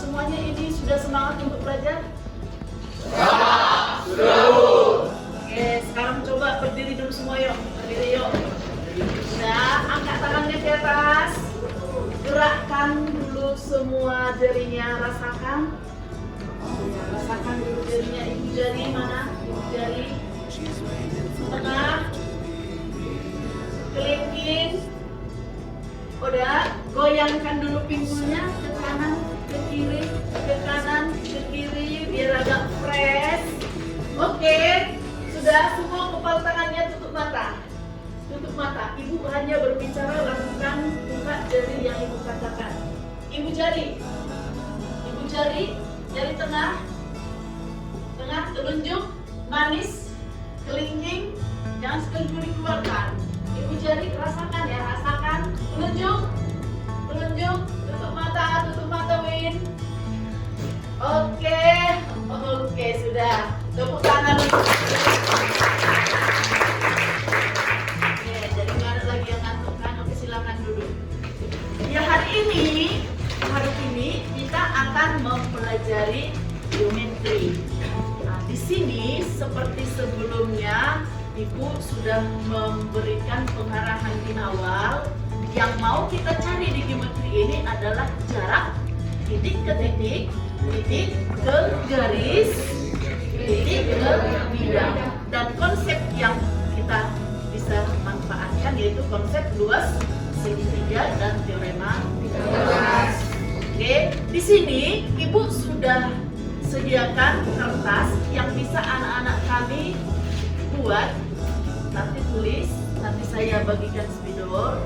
semuanya ini sudah semangat untuk belajar? Sudah, Bu. Oke, sekarang coba berdiri dulu semua yuk. Berdiri yuk. Nah, angkat tangannya ke atas. Gerakkan dulu semua jarinya, rasakan. Rasakan dulu jarinya. Ibu jari mana? Ibu jari. Tengah. Kelingking. Udah, goyangkan dulu pinggulnya ke kanan, ke kiri, ke kanan, ke kiri biar agak fresh. Oke, sudah semua kepala tangannya tutup mata. Tutup mata. Ibu hanya berbicara, lakukan buka jari yang ibu katakan. Ibu jari. Ibu jari, jari tengah. Tengah, telunjuk, manis, kelingking, jangan sekali dikeluarkan. Ibu jari, rasakan ya, rasakan. Telunjuk, telunjuk, tutup mata, Win. Oke, sudah. Tepuk tangan. Oke, jadi nggak ada lagi yang ngantuk kan? Oke, silakan duduk. Ya, hari ini kita akan mempelajari geometri. Nah, di sini seperti sebelumnya, Ibu sudah memberikan pengarahan di awal. Yang mau kita cari di geometri ini adalah jarak titik ke titik, titik ke garis, titik ke bidang. Dan konsep yang kita bisa manfaatkan yaitu konsep luas segitiga dan teorema Pythagoras. Oke, di sini Ibu sudah sediakan kertas yang bisa anak-anak kami buat, nanti tulis, nanti saya bagikan spidol.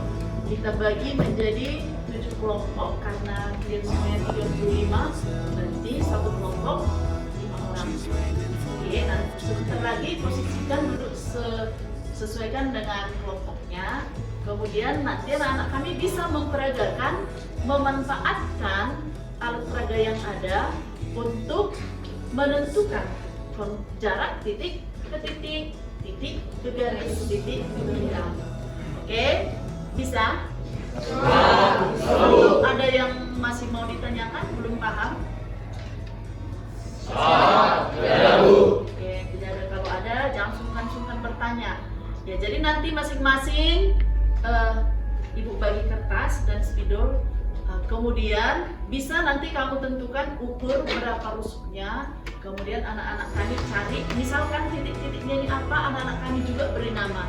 Kita bagi menjadi 7 kelompok karena kalian semuanya 35, berarti satu kelompok 5 orang. Oke, nanti sebentar lagi posisikan duduk sesuaikan dengan kelompoknya. Kemudian nanti anak-anak kami bisa memperagakan, memanfaatkan alat peraga yang ada untuk menentukan jarak titik ke titik, titik ke garis, titik ke bidang. Oke, bisa? Ada yang masih mau ditanyakan, belum paham? Tidak, Bu. Oke, tidak ada. Kalau ada, jangan sungkan-sungkan bertanya. Ya, jadi nanti masing-masing Ibu bagi kertas dan spidol. Kemudian bisa nanti kamu tentukan ukur berapa rusuknya. Kemudian anak-anak kami cari, misalkan titik-titiknya ini apa, anak-anak kami juga beri nama.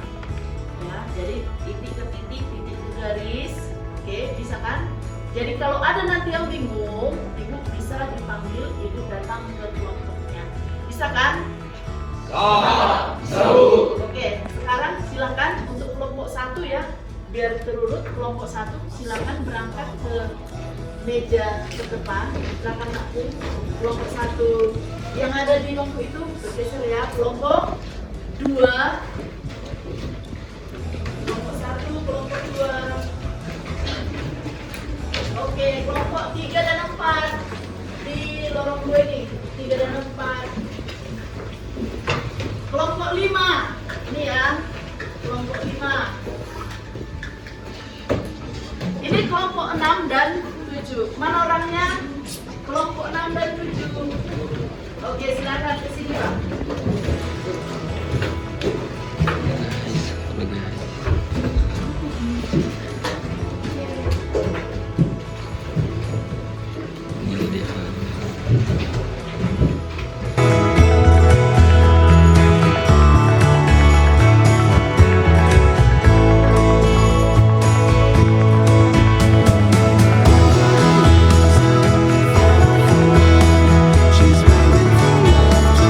Ya, jadi titik ke titik, titik ke garis. Oke, bisa kan? Jadi kalau ada nanti yang bingung, Ibu bisa dipanggil, Ibu datang ke kelompoknya. Bisa kan? Bisa, Bu. Oke, sekarang silakan untuk kelompok 1 ya. Biar terurut, kelompok 1 silakan berangkat ke meja ke depan. Silakan aku. Kelompok 1 yang ada di bangku itu bergeser ya. Kelompok 2. Kelompok 1, kelompok 2. Oke, kelompok 3 dan 4 di lorong 2 ini. 3 dan 4. Kelompok 5. Ini ya. Kelompok 5. Ini kelompok 6 dan 7. Mana orangnya? Kelompok 6 dan 7. Oke, silakan ke sini, Pak. She's waiting for love to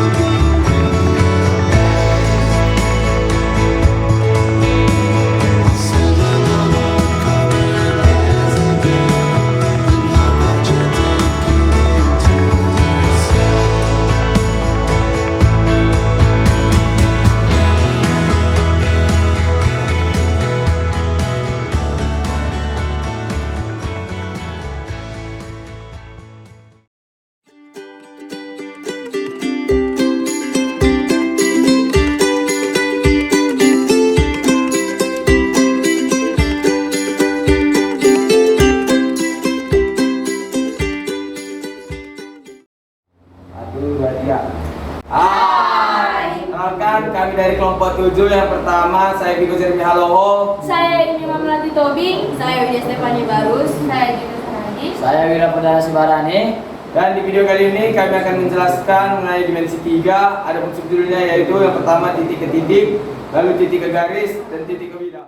kami dari kelompok 7. Yang pertama, saya Biko Jeremy Haloho. Saya Imam Melati Tobing. Saya Widya Stefani Barus. Saya Judul Sanadi. Saya Wira Perdana Sibarani. Dan di video kali ini kami akan menjelaskan mengenai dimensi 3. Ada subjudulnya yaitu yang pertama titik ke titik, lalu titik ke garis, dan titik ke bidang.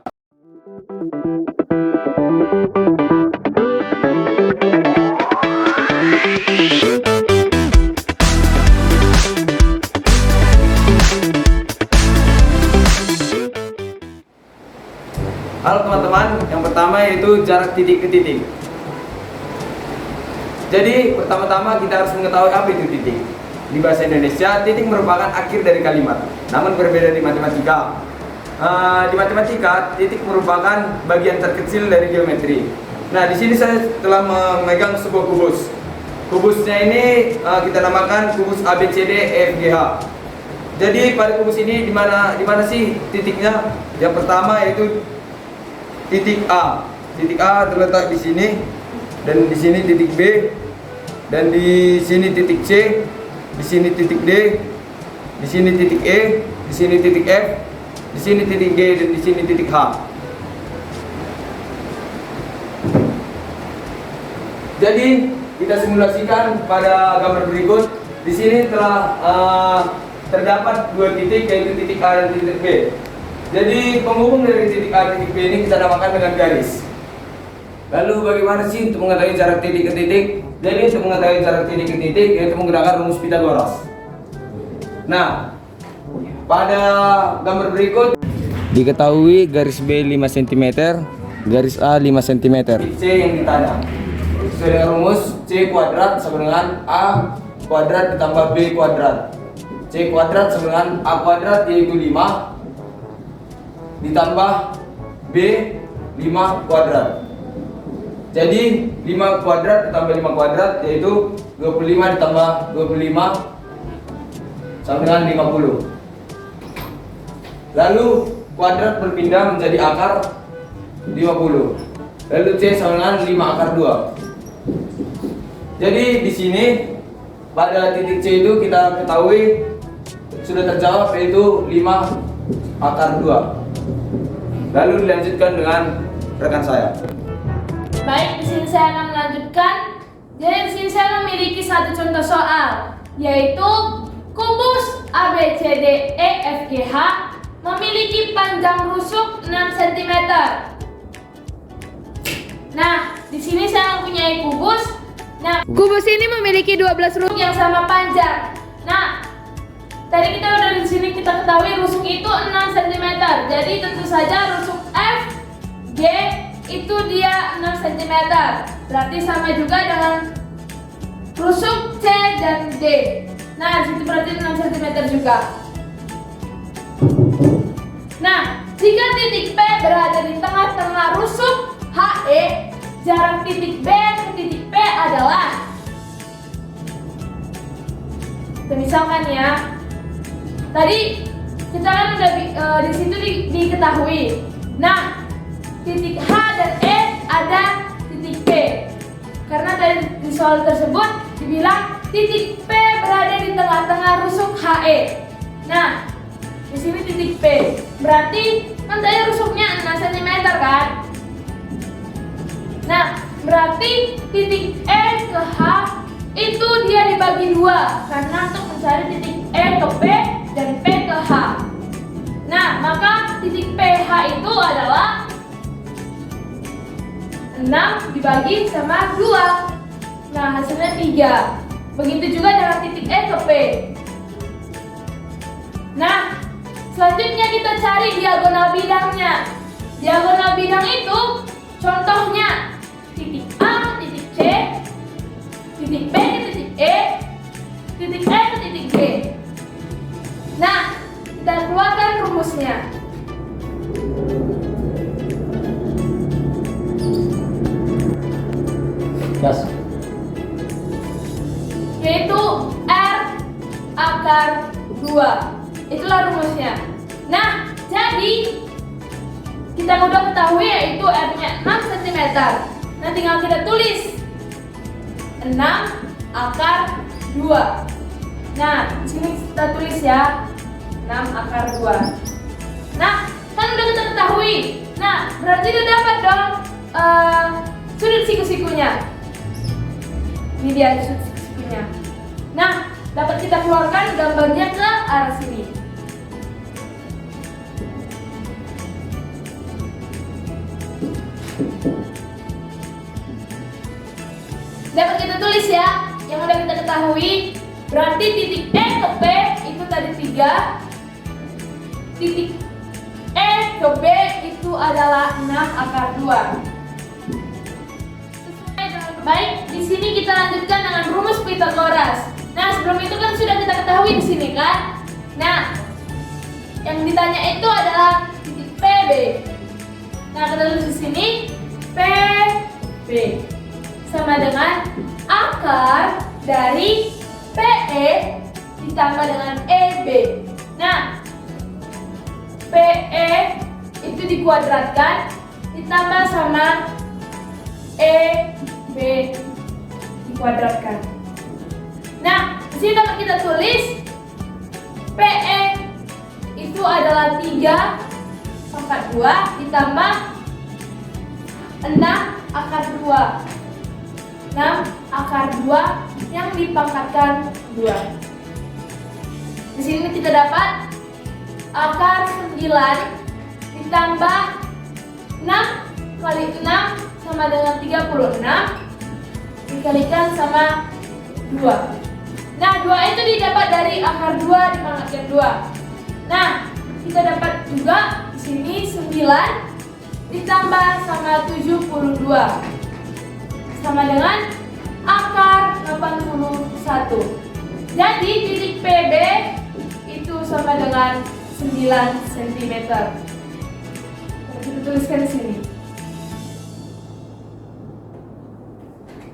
Halo teman-teman, yang pertama yaitu jarak titik ke titik. Jadi pertama-tama kita harus mengetahui apa itu titik. Di bahasa Indonesia, titik merupakan akhir dari kalimat. Namun berbeda di matematika. Di matematika, titik merupakan bagian terkecil dari geometri. Nah, di sini saya telah memegang sebuah kubus. Kubusnya ini kita namakan kubus ABCD EFGH. Jadi pada kubus ini di mana sih titiknya? Yang pertama yaitu titik A. Titik A terletak di sini, dan di sini titik B, dan di sini titik C, di sini titik D, di sini titik E, di sini titik F, di sini titik G, dan di sini titik H. Jadi kita simulasikan pada gambar berikut. Di sini telah terdapat dua titik, yaitu titik A dan titik B. Jadi penghubung dari titik A dan titik B ini kita namakan dengan garis. Lalu bagaimana sih untuk mengetahui jarak titik ke titik? Jadi untuk mengetahui jarak titik ke titik yaitu menggunakan rumus Pythagoras. Nah, pada gambar berikut diketahui garis B 5 cm, garis A 5 cm. C yang ditanam. Sesuai dengan rumus C kuadrat sama dengan A kuadrat ditambah B kuadrat. C kuadrat sama dengan A kuadrat yaitu 5 ditambah B 5 kuadrat. Jadi 5 kuadrat ditambah 5 kuadrat yaitu 25 ditambah 25 sama dengan 50. Lalu kuadrat berpindah menjadi akar 50. Lalu C sama dengan 5 akar 2. Jadi di sini pada titik C itu kita ketahui sudah terjawab yaitu 5 akar 2. Lalu dilanjutkan dengan rekan saya. Baik, di sini saya akan melanjutkan. Jadi di sini saya memiliki satu contoh soal, yaitu kubus ABCDEFGH memiliki panjang rusuk 6 cm. Nah, di sini saya mempunyai kubus. Nah, kubus ini memiliki 12 rusuk yang sama panjang. Nah, tadi kita udah di sini kita ketahui rusuk itu 6 cm. Jadi tentu saja rusuk F, G itu dia 6 cm. Berarti sama juga dengan rusuk C dan D. Nah, situ berarti 6 cm juga. Nah, jika titik P berada di tengah-tengah rusuk HE, jarak titik B ke titik P adalah, misalkan ya, tadi kita kan udah di situ diketahui. Nah, titik H dan E ada titik P. Karena di soal tersebut dibilang titik P berada di tengah-tengah rusuk HE. Nah, di sini titik P. Berarti kan tadi rusuknya 6 cm kan? Nah, berarti titik E ke H itu dia dibagi 2 karena untuk mencari titik E ke P dan P ke H. Nah, maka titik PH itu adalah 6 dibagi sama 2. Nah, hasilnya 3. Begitu juga dengan titik E ke P. Nah, selanjutnya kita cari diagonal bidangnya. Diagonal bidang itu contohnya titik A ke titik C, titik B ke titik E, titik E ke titik G. Nah, kita keluarkan rumusnya. Yes. Yaitu R akar 2. Itulah rumusnya. Nah, jadi kita udah ketahui yaitu R-nya 6 cm. Nah, tinggal kita tulis 6 akar 2. Nah, di sini kita tulis ya. akar 2. Nah, kan udah kita ketahui. Nah, berarti udah dapat dong sudut siku-sikunya. Ini dia sudut siku-sikunya. Nah, dapat kita keluarkan gambarnya ke arah sini. Dapat kita tulis ya, yang udah kita ketahui. Berarti titik E ke P itu tadi 3. Titik E ke B itu adalah 6 akar 2. Baik, di sini kita lanjutkan dengan rumus Pythagoras. Nah, sebelum itu kan sudah kita ketahui di sini kan. Nah, yang ditanya itu adalah titik PB. Nah, kita tulis di sini PB sama dengan akar dari PE ditambah dengan EB. Nah, PE itu dikuadratkan ditambah sama EB dikuadratkan. Nah, di sini dapat kita tulis PE itu adalah 3 pangkat 2 ditambah 6 akar 2. 6 akar 2 yang dipangkatkan 2. Di sini kita dapat akar 9 ditambah 6 kali 6 sama dengan 36 dikalikan sama 2. Nah, 2 itu didapat dari akar 2 dipangkatkan 2. Nah, kita dapat juga di sini 9 ditambah sama 72 sama dengan akar 81. Jadi titik PB itu sama dengan 9 cm. Kita tuliskan di sini.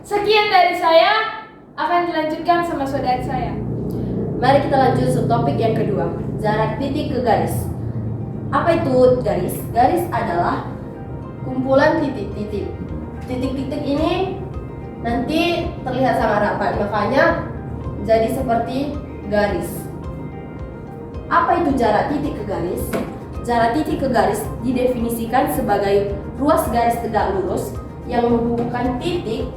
Sekian dari saya, akan dilanjutkan sama saudara saya. Mari kita lanjut ke topik yang kedua, jarak titik ke garis. Apa itu garis? Garis adalah kumpulan titik-titik. Titik-titik ini nanti terlihat sangat rapat, makanya jadi seperti garis. Apa itu jarak titik ke garis? Jarak titik ke garis didefinisikan sebagai ruas garis tegak lurus yang menghubungkan titik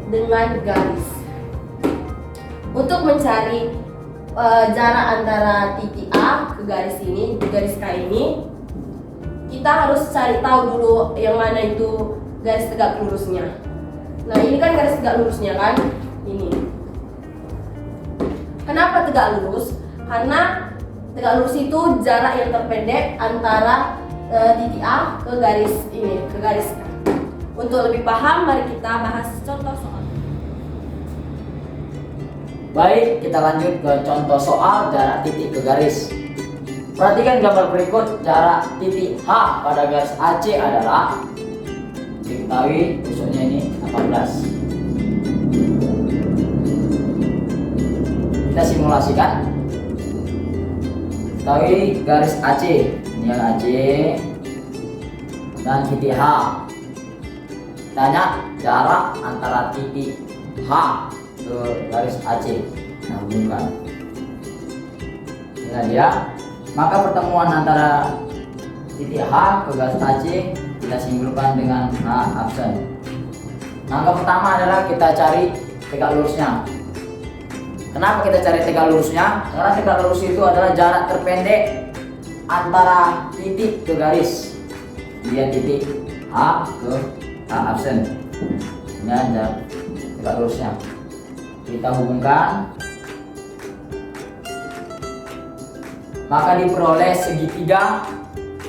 dengan garis. Untuk mencari jarak antara titik A ke garis ini, di garis K ini, kita harus cari tahu dulu yang mana itu garis tegak lurusnya. Nah, ini kan garis tegak lurusnya kan? Ini. Kenapa tegak lurus? Karena tegak lurus itu jarak yang terpendek antara titik A ke garis ini, ke garis K. Untuk lebih paham, mari kita bahas contoh soal. Baik, kita lanjut ke contoh soal jarak titik ke garis. Perhatikan gambar berikut. Jarak titik H pada garis AC adalah, diketahui tusuknya ini 18. Kita simulasikan. Ketahui garis AC, ini yang AC dan titik H. Tanya jarak antara titik H ke garis AC. Nah, hubungkan. Inilah dia. Maka pertemuan antara titik H ke garis AC kita simpulkan dengan H absen. Langkah pertama adalah kita cari tegak lurusnya. Kenapa kita cari tegak lurusnya? Karena tegak lurus itu adalah jarak terpendek antara titik ke garis. Dia titik H ke H absen. Ini ada tegak lurusnya. Kita hubungkan, maka diperoleh segitiga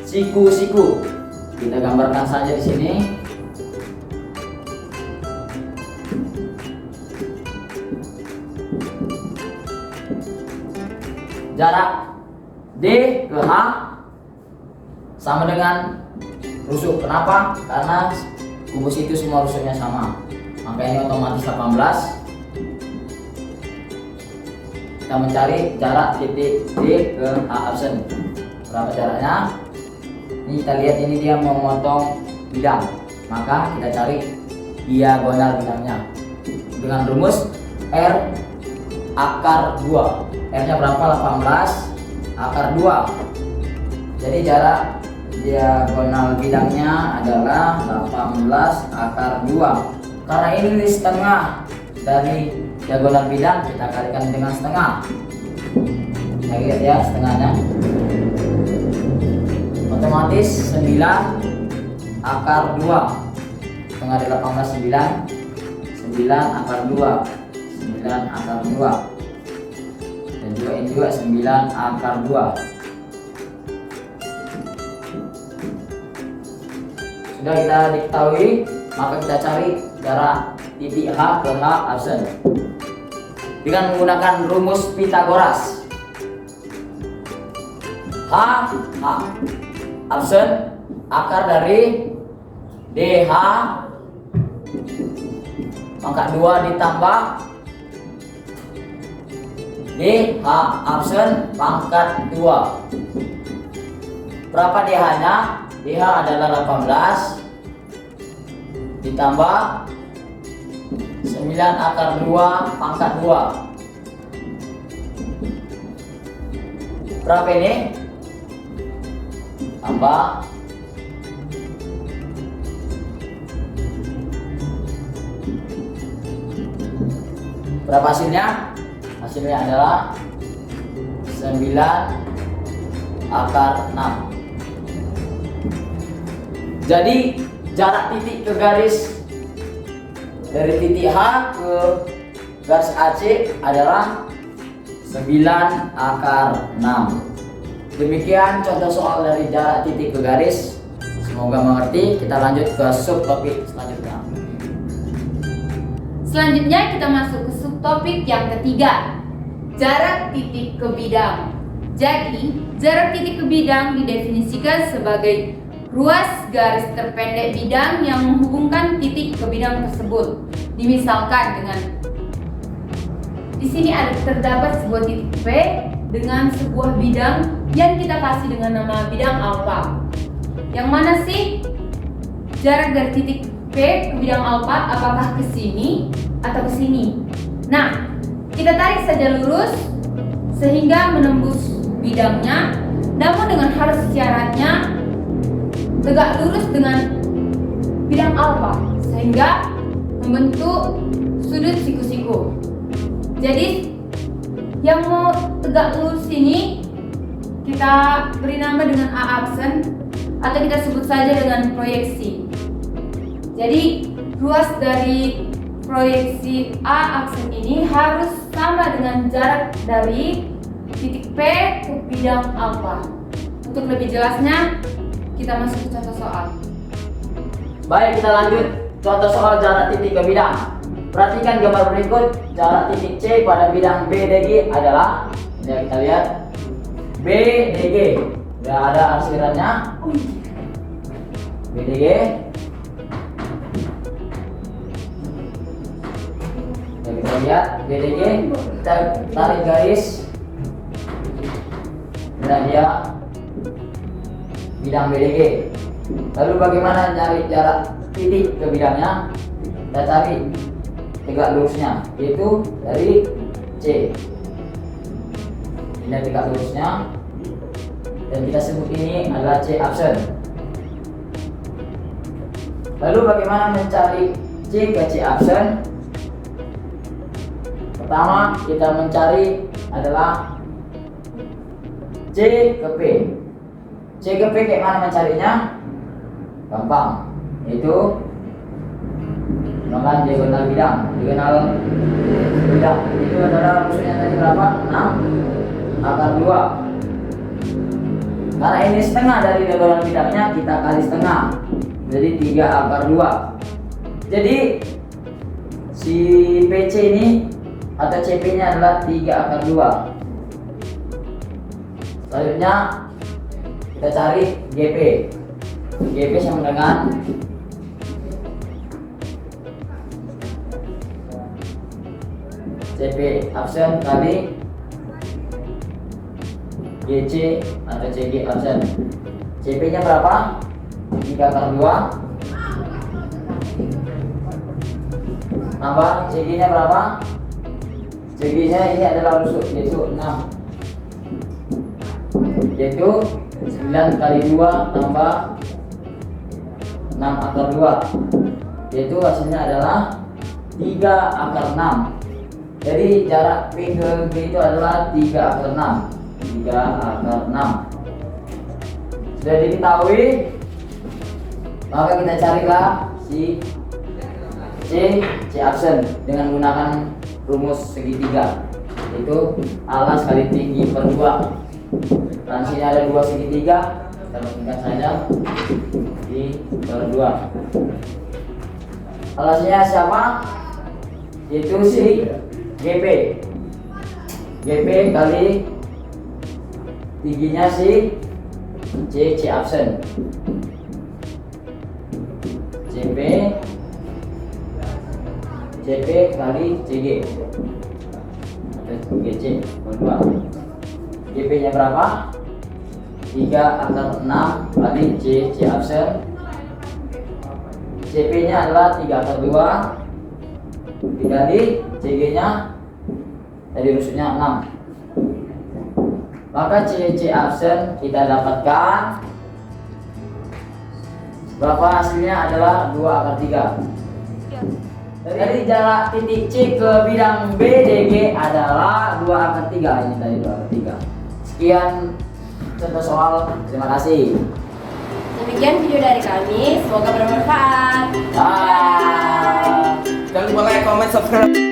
siku-siku. Kita gambarkan saja di sini. Jarak D ke H sama dengan rusuk. Kenapa? Karena kubus itu semua rusuknya sama. Maka ini otomatis 18. Kita mencari jarak titik D ke H absen. Berapa jaraknya? Ini kita lihat, ini dia memotong bidang. Maka kita cari diagonal bidangnya dengan rumus R akar 2. R nya berapa? 18 akar 2. Jadi jarak diagonal bidangnya adalah 18 akar 2. Karena ini setengah dari diagonal bidang, kita kalikan dengan setengah. Kita lihat ya setengahnya. Otomatis 9 akar 2. Setengah dari 18 9 akar 2. 9 akar 2. Dan juga ini juga 9 akar 2. Sudah kita diketahui, maka kita cari jarak titik H ke H absen dengan menggunakan rumus Pythagoras. H absen akar dari DH pangkat 2 ditambah DH absen pangkat 2. Berapa DH nya? DH adalah 18 ditambah 9 akar 2 pangkat 2. Berapa ini? Tambah berapa hasilnya? Hasilnya adalah 9 akar 6. Jadi jarak titik ke garis dari titik H ke garis AC adalah 9 akar 6. Demikian contoh soal dari jarak titik ke garis. Semoga mengerti. Kita lanjut ke subtopik selanjutnya. Selanjutnya kita masuk ke subtopik yang ketiga, jarak titik ke bidang. Jadi, jarak titik ke bidang didefinisikan sebagai ruas garis terpendek bidang yang menghubungkan titik ke bidang tersebut. Dimisalkan dengan di sini terdapat sebuah titik P dengan sebuah bidang yang kita kasih dengan nama bidang alfa. Yang mana sih jarak dari titik P ke bidang alfa? Apakah ke sini atau ke sini? Nah, kita tarik saja lurus sehingga menembus bidangnya, namun dengan harus syaratnya tegak lurus dengan bidang alfa sehingga membentuk sudut siku-siku. Jadi yang mau tegak lurus ini kita beri nama dengan A absen atau kita sebut saja dengan proyeksi. Jadi ruas dari proyeksi A absen ini harus sama dengan jarak dari titik P ke bidang alfa. Untuk lebih jelasnya kita masuk ke contoh soal. Baik, kita lanjut contoh soal jarak titik ke bidang. Perhatikan gambar berikut. Jarak titik C pada bidang BDG adalah, ya kita lihat, BDG. Sudah ada arsirannya. BDG. Ya, kita lihat BDG. Kita tarik garis. Dan dia bidang BDG. Lalu bagaimana cari jarak titik ke bidangnya? Kita cari tegak lurusnya, yaitu dari C. Ini tegak lurusnya, dan kita sebut ini adalah C absen. Lalu bagaimana mencari C ke C absen? Pertama kita mencari adalah C ke P. C ke P kayak mana mencarinya? Gampang, yaitu menggunakan diagonal bidang. Diagonal bidang itu adalah rumusnya tadi berapa? 6 akar 2. Karena ini setengah dari diagonal bidangnya, kita kali setengah, jadi 3 akar 2. Jadi si PC ini atau CP nya adalah 3 akar 2. Selanjutnya kita cari GP. GP sama dengan CP absen kali GC atau CG absen. CP nya berapa? 3 akar 2 tambah CG nya berapa? CG nya ini adalah rusuk, yaitu 6. yaitu 9 kali 2 tambah 6 akar 2, yaitu hasilnya adalah 3 akar 6. Jadi jarak P ke G itu adalah 3 akar 6. 3 akar 6 sudah diketahui, maka kita carilah si C absen dengan menggunakan rumus segitiga, yaitu alas kali tinggi per 2. Dan sini ada 2 segitiga, kita berikan saja di per 2. Alasnya siapa? Yaitu si GP. GP kali tingginya si C absen. CP kali CG atau GC per 2. GP nya berapa? 3 akar 6 kali C absen. CP nya adalah 3 akar 2 dikali CG nya tadi rusuknya 6. Maka C absen kita dapatkan berapa? Hasilnya adalah 2 akar 3. Dari jarak titik C ke bidang BDG adalah 2 akar 3. Ini tadi 2 akar 3. Sekian contoh soal. Terima kasih. Demikian video dari kami, semoga bermanfaat. Bye. Jangan lupa like, comment, subscribe.